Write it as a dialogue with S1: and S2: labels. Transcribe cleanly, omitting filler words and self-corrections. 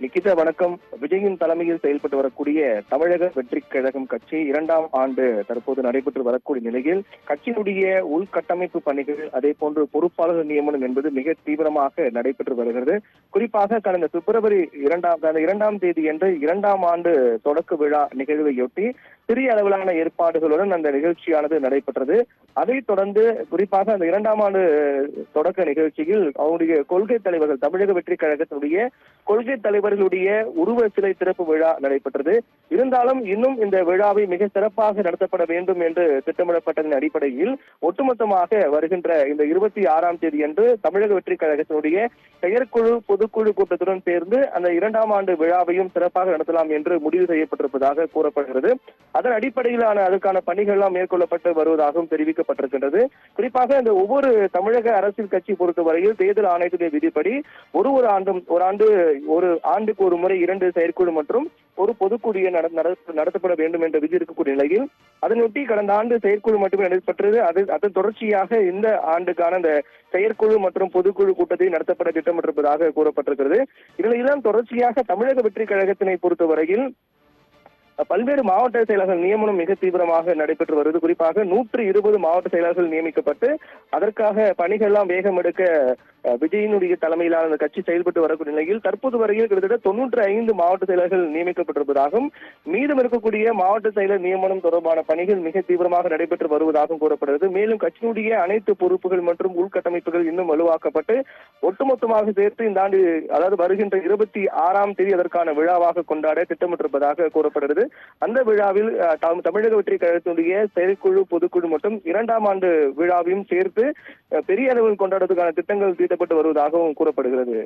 S1: நிகிதா வணக்கம். விஜயின் தலைமையில் செயல்பட்டு வரக்கூடிய தமிழக வெற்றிக் கழகம் கட்சி 2ஆம் ஆண்டு தற்போது நடைபெற்று வரக்கூடிய நிலையில் கட்சியினுடைய உள்கட்டமைப்பு பணிகள் அதே போன்று பொறுப்பாளர் நியமனம் என்பது மிக தீவிரமாக நடைபெற்று வருகிறது. குறிப்பாக கடந்த பிப்ரவரி 2ஆம் தேதி என்று 2ஆம் ஆண்டு தொடக்க விழா நிகழ்வையொட்டி சிறிய அளவிலான ஏற்பாடுகளுடன் அந்த நிகழ்ச்சியானது நடைபெற்றது. அதைத் தொடர்ந்து குறிப்பாக அந்த 2ஆம் ஆண்டு தொடக்க நிகழ்ச்சியில் அவருடைய கொள்கை தலைவர்கள், தமிழக வெற்றிக் கழகத்தினுடைய கொள்கை தலைவர்களுடைய உருவ சிலை திறப்பு விழா நடைபெற்றது. இருந்தாலும் இன்னும் இந்த விழாவை மிக சிறப்பாக நடத்தப்பட வேண்டும் என்று திட்டமிடப்பட்டதன் அடிப்படையில் ஒட்டுமொத்தமாக வருகின்ற இந்த 26ஆம் தேதி அன்று தமிழக வெற்றிக் கழகத்தினுடைய செயற்குழு பொதுக்குழு கூட்டத்துடன் சேர்ந்து அந்த 2ஆம் ஆண்டு விழாவையும் சிறப்பாக நடத்தலாம் என்று முடிவு செய்யப்பட்டிருப்பதாக கூறப்படுகிறது. அதன் அடிப்படையிலான அதுக்கான பணிகள் எல்லாம் மேற்கொள்ளப்பட்டு வருவதாகவும் தெரிவிக்கப்பட்டிருக்கின்றது. குறிப்பாக இந்த ஒவ்வொரு தமிழக அரசியல் கட்சி பொறுத்தவரையில் தேர்தல் ஆணையத்துடைய விதிப்படி ஒரு ஆண்டுக்கு ஒரு முறை 2 செயற்குழு மற்றும் ஒரு பொதுக்குழு நடத்தப்பட வேண்டும் என்ற விதி இருக்கக்கூடிய நிலையில் அதனையொட்டி கடந்த ஆண்டு செயற்குழு மட்டுமே நடைபெற்றது. அதன் தொடர்ச்சியாக இந்த ஆண்டுக்கான அந்த செயற்குழு மற்றும் பொதுக்குழு கூட்டத்தை நடத்தப்பட திட்டமிட்டிருப்பதாக கூறப்பட்டிருக்கிறது. இதில் தொடர்ச்சியாக தமிழக வெற்றிக் கழகத்தினை பொறுத்தவரையில் பல்வேறு மாவட்ட செயலர்கள் நியமனம் மிக தீவிரமாக நடைபெற்று வருவது. குறிப்பாக 120 மாவட்ட செயலர்கள் நியமிக்கப்பட்டு அதற்காக பணிகள் எல்லாம் வேகம் எடுக்க விஜயினுடைய தலைமையிலான அந்த கட்சி செயல்பட்டு வரக்கூடிய நிலையில் தற்போது வரையில் கிட்டத்தட்ட 95 மாவட்ட செயலர்கள் நியமிக்கப்பட்டிருப்பதாகவும் மீதம் இருக்கக்கூடிய மாவட்ட செயலர் நியமனம் தொடர்பான பணிகள் மிக தீவிரமாக நடைபெற்று வருவதாகவும் கூறப்படுகிறது. மேலும் கட்சியினுடைய அனைத்து பொறுப்புகள் மற்றும் உள்கட்டமைப்புகள் இன்னும் வலுவாக்கப்பட்டு ஒட்டுமொத்தமாக சேர்த்து இந்த ஆண்டு, அதாவது வருகின்ற 26ஆம் தேதி அதற்கான விழாவாக கொண்டாட திட்டமிட்டிருப்பதாக கூறப்படுகிறது. அந்த விழாவில் தமிழக வெற்றிக் கழகத்தினுடைய செயற்குழு பொதுக்குழு மற்றும் 2ஆம் ஆண்டு விழாவையும் சேர்த்து பெரிய அளவில் கொண்டாடுவதற்கான திட்டங்கள் தீட்டப்பட்டு வருவதாகவும் கூறப்படுகிறது.